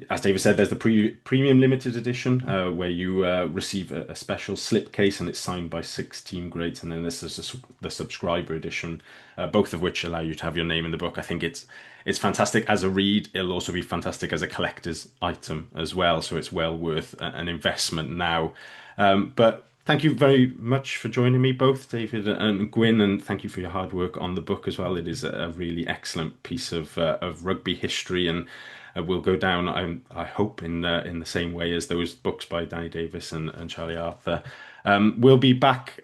Speaker 2: As David said, there's the premium limited edition where you receive a special slipcase and it's signed by 6 team greats. And then there's the subscriber edition, both of which allow you to have your name in the book. I think it's fantastic as a read. It'll also be fantastic as a collector's item as well. So it's well worth an investment now. But thank you very much for joining me both, David and Gwyn, and thank you for your hard work on the book as well. It is a really excellent piece of rugby history, and will go down, I hope, in the same way as those books by Danny Davis and Charlie Arthur. We'll be back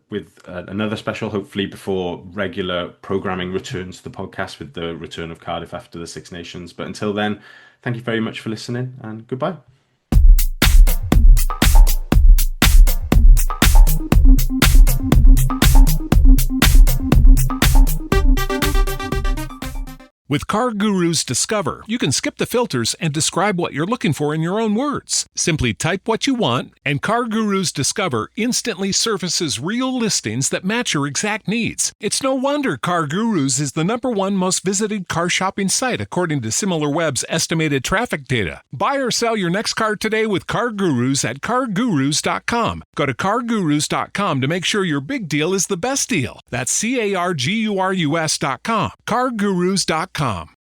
Speaker 2: with another special, hopefully before regular programming returns to the podcast with the return of Cardiff after the Six Nations. But until then, thank you very much for listening, and goodbye.
Speaker 5: With Car Guru's Discover, you can skip the filters and describe what you're looking for in your own words. Simply type what you want, and Car Guru's Discover instantly surfaces real listings that match your exact needs. It's no wonder Car Gurus is the #1 most visited car shopping site according to SimilarWeb's estimated traffic data. Buy or sell your next car today with Car Gurus at cargurus.com. Go to cargurus.com to make sure your big deal is the best deal. That's CARGURUS.com. cargurus.com.